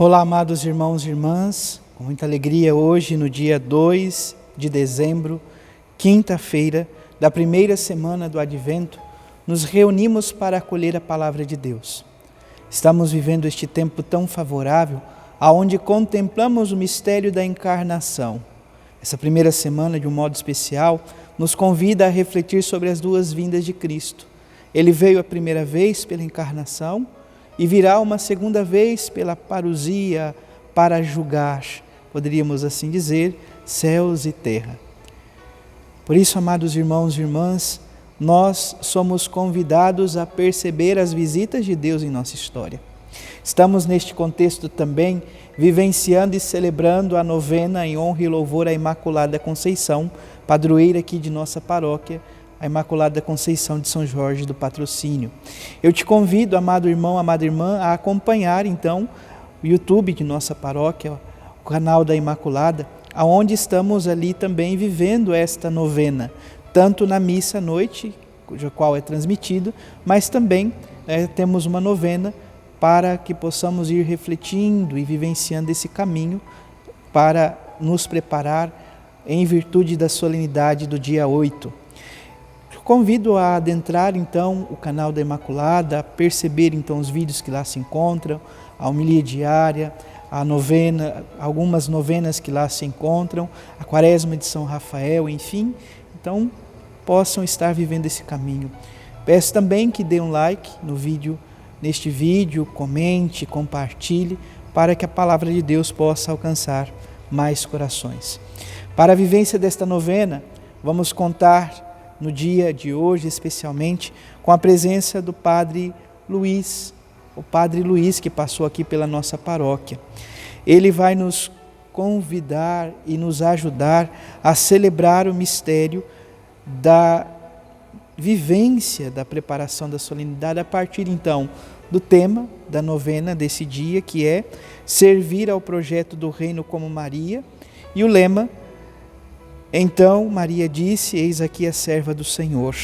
Olá, amados irmãos e irmãs, com muita alegria hoje, no dia 2 de dezembro, quinta-feira da primeira semana do Advento, nos reunimos para acolher a Palavra de Deus. Estamos vivendo este tempo tão favorável, aonde contemplamos o mistério da encarnação. Essa primeira semana, de um modo especial, nos convida a refletir sobre as duas vindas de Cristo. Ele veio a primeira vez pela encarnação, e virá uma segunda vez pela parousia para julgar, poderíamos assim dizer, céus e terra. Por isso, amados irmãos e irmãs, nós somos convidados a perceber as visitas de Deus em nossa história. Estamos neste contexto também vivenciando e celebrando a novena em honra e louvor à Imaculada Conceição, padroeira aqui de nossa paróquia, a Imaculada Conceição de São Jorge do Patrocínio. Eu te convido, amado irmão, amada irmã, a acompanhar então o YouTube de nossa paróquia, o canal da Imaculada, aonde estamos ali também vivendo esta novena, tanto na missa à noite, cuja qual é transmitido, mas também temos uma novena para que possamos ir refletindo e vivenciando esse caminho para nos preparar em virtude da solenidade do dia 8. Convido a adentrar então o canal da Imaculada, a perceber então os vídeos que lá se encontram, a homilia diária, a novena, algumas novenas que lá se encontram, a quaresma de São Rafael, enfim, então possam estar vivendo esse caminho. Peço também que dê um like no vídeo, neste vídeo, comente, compartilhe, para que a palavra de Deus possa alcançar mais corações. Para a vivência desta novena, vamos contar no dia de hoje, especialmente, com a presença do Padre Luiz, o Padre Luiz que passou aqui pela nossa paróquia. Ele vai nos convidar e nos ajudar a celebrar o mistério da vivência da preparação da solenidade a partir então do tema da novena desse dia, que é servir ao projeto do reino como Maria, e o lema: então Maria disse, eis aqui a serva do Senhor.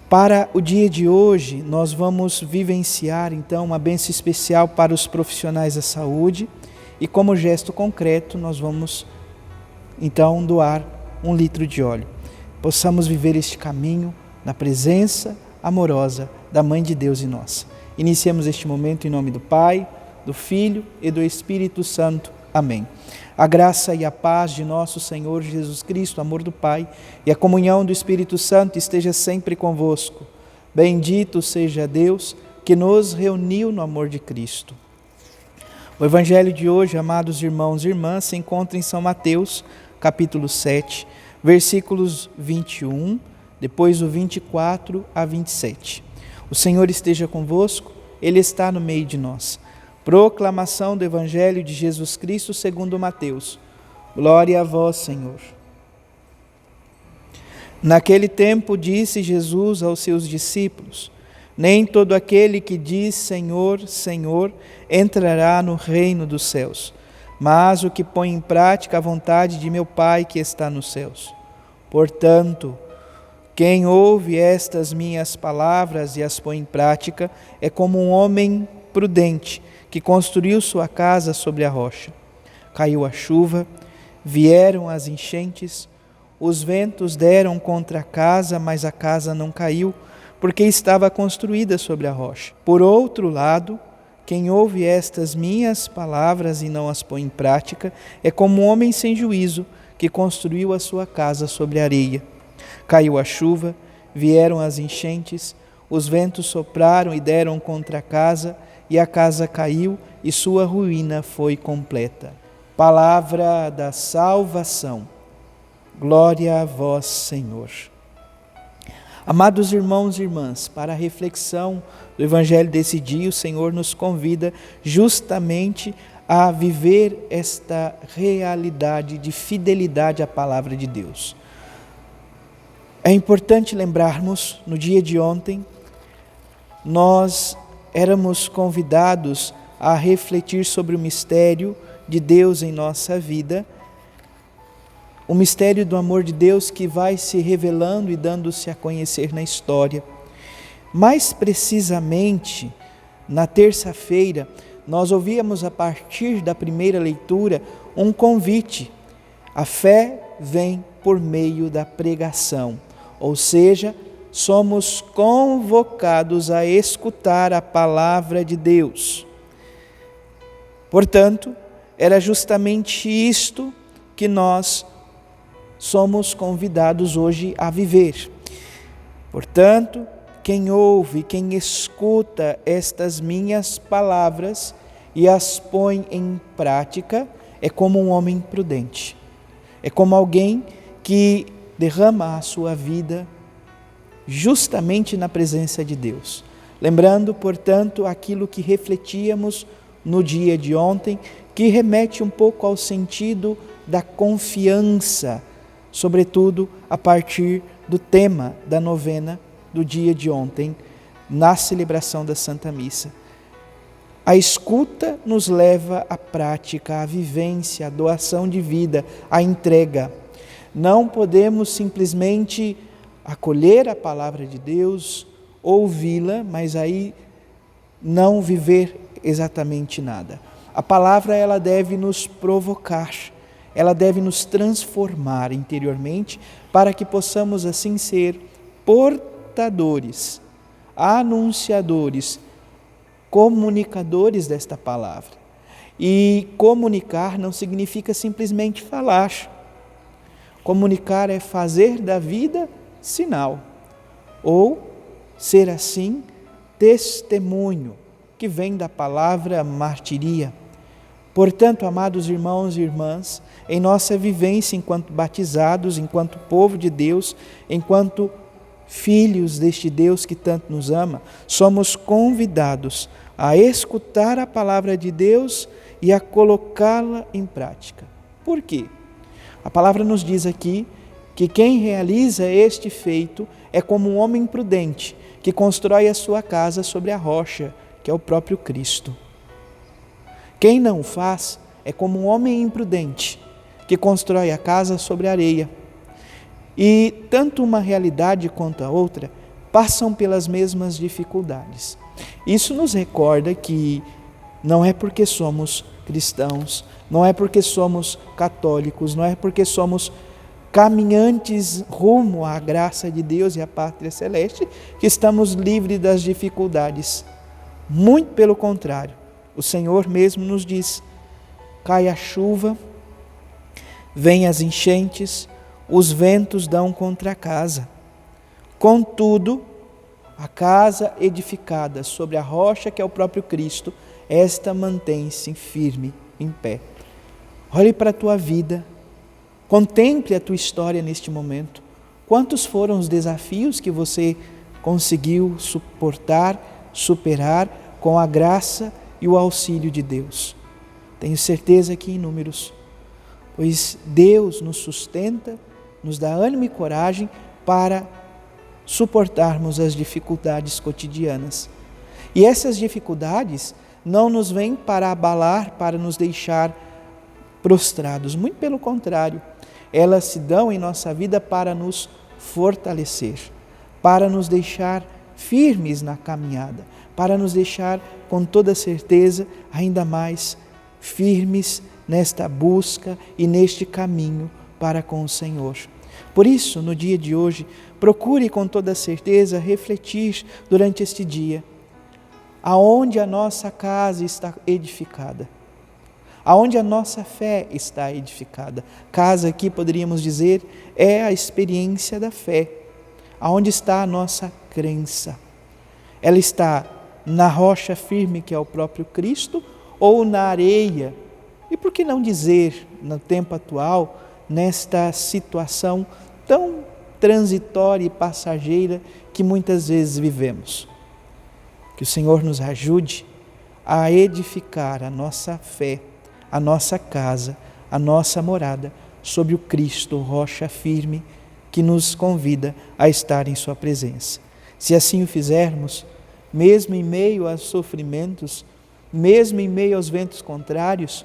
Para o dia de hoje, nós vamos vivenciar então uma bênção especial para os profissionais da saúde, e como gesto concreto nós vamos então doar 1 litro de óleo. Possamos viver este caminho na presença amorosa da Mãe de Deus e nossa. Iniciemos este momento em nome do Pai, do Filho e do Espírito Santo. Amém. A graça e a paz de nosso Senhor Jesus Cristo, o amor do Pai e a comunhão do Espírito Santo esteja sempre convosco. Bendito seja Deus que nos reuniu no amor de Cristo. O Evangelho de hoje, amados irmãos e irmãs, se encontra em São Mateus, capítulo 7, versículos 21, depois o 24 a 27. O Senhor esteja convosco, Ele está no meio de nós. Proclamação do Evangelho de Jesus Cristo segundo Mateus. Glória a vós, Senhor. Naquele tempo disse Jesus aos seus discípulos: nem todo aquele que diz Senhor, Senhor, entrará no reino dos céus, mas o que põe em prática a vontade de meu Pai que está nos céus. Portanto, quem ouve estas minhas palavras e as põe em prática é como um homem prudente que construiu sua casa sobre a rocha. Caiu a chuva, vieram as enchentes, os ventos deram contra a casa, mas a casa não caiu, porque estava construída sobre a rocha. Por outro lado, quem ouve estas minhas palavras e não as põe em prática, é como um homem sem juízo, que construiu a sua casa sobre a areia. Caiu a chuva, vieram as enchentes, os ventos sopraram e deram contra a casa, e a casa caiu, e sua ruína foi completa. Palavra da salvação. Glória a vós, Senhor. Amados irmãos e irmãs, para a reflexão do Evangelho desse dia, o Senhor nos convida justamente a viver esta realidade de fidelidade à palavra de Deus. É importante lembrarmos, no dia de ontem, nós éramos convidados a refletir sobre o mistério de Deus em nossa vida, o mistério do amor de Deus que vai se revelando e dando-se a conhecer na história. Mais precisamente, na terça-feira, nós ouvíamos a partir da primeira leitura um convite. A fé vem por meio da pregação, ou seja, somos convocados a escutar a palavra de Deus. Portanto, era justamente isto que nós somos convidados hoje a viver. Portanto, quem ouve, quem escuta estas minhas palavras e as põe em prática, é como um homem prudente. É como alguém que derrama a sua vida justamente na presença de Deus. Lembrando, portanto, aquilo que refletíamos no dia de ontem, que remete um pouco ao sentido da confiança, sobretudo a partir do tema da novena do dia de ontem, na celebração da Santa Missa. A escuta nos leva à prática, à vivência, à doação de vida, à entrega. Não podemos simplesmente acolher a palavra de Deus, ouvi-la, mas aí não viver exatamente nada. A palavra, ela deve nos provocar, ela deve nos transformar interiormente, para que possamos assim ser portadores, anunciadores, comunicadores desta palavra. E comunicar não significa simplesmente falar. Comunicar é fazer da vida sinal, ou ser assim testemunho, que vem da palavra martiria. Portanto, amados irmãos e irmãs, em nossa vivência enquanto batizados, enquanto povo de Deus, enquanto filhos deste Deus que tanto nos ama, somos convidados a escutar a palavra de Deus e a colocá-la em prática. Por quê? A palavra nos diz aqui que quem realiza este feito é como um homem prudente que constrói a sua casa sobre a rocha, que é o próprio Cristo. Quem não faz é como um homem imprudente que constrói a casa sobre a areia. E tanto uma realidade quanto a outra passam pelas mesmas dificuldades. Isso nos recorda que não é porque somos cristãos, não é porque somos católicos, não é porque somos caminhantes rumo à graça de Deus e à pátria celeste que estamos livres das dificuldades. Muito pelo contrário, o Senhor mesmo nos diz: cai a chuva, vêm as enchentes, os ventos dão contra a casa. Contudo, a casa edificada sobre a rocha que é o próprio Cristo, esta mantém-se firme, em pé. Olhe para a tua vida, contemple a tua história neste momento. Quantos foram os desafios que você conseguiu suportar, superar com a graça e o auxílio de Deus? Tenho certeza que inúmeros, pois Deus nos sustenta, nos dá ânimo e coragem para suportarmos as dificuldades cotidianas. E essas dificuldades não nos vêm para abalar, para nos deixar prostrados. Muito pelo contrário, elas se dão em nossa vida para nos fortalecer, para nos deixar firmes na caminhada, para nos deixar com toda certeza ainda mais firmes nesta busca e neste caminho para com o Senhor. Por isso, no dia de hoje, procure com toda certeza refletir durante este dia aonde a nossa casa está edificada, aonde a nossa fé está edificada. Casa aqui, poderíamos dizer, é a experiência da fé. Aonde está a nossa crença? Ela está na rocha firme que é o próprio Cristo ou na areia? E por que não dizer, no tempo atual, nesta situação tão transitória e passageira que muitas vezes vivemos? Que o Senhor nos ajude a edificar a nossa fé, a nossa casa, a nossa morada sobre o Cristo, rocha firme, que nos convida a estar em sua presença. Se assim o fizermos, mesmo em meio aos sofrimentos, mesmo em meio aos ventos contrários,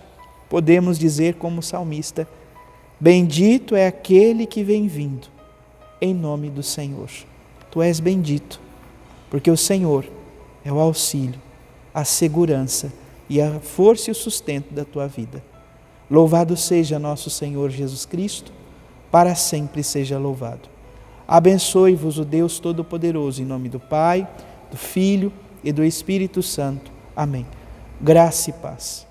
podemos dizer como o salmista: bendito é aquele que vem vindo, em nome do Senhor. Tu és bendito, porque o Senhor é o auxílio, a segurança e a força e o sustento da tua vida. Louvado seja nosso Senhor Jesus Cristo, para sempre seja louvado. Abençoe-vos o Deus Todo-Poderoso, em nome do Pai, do Filho e do Espírito Santo. Amém. Graça e paz.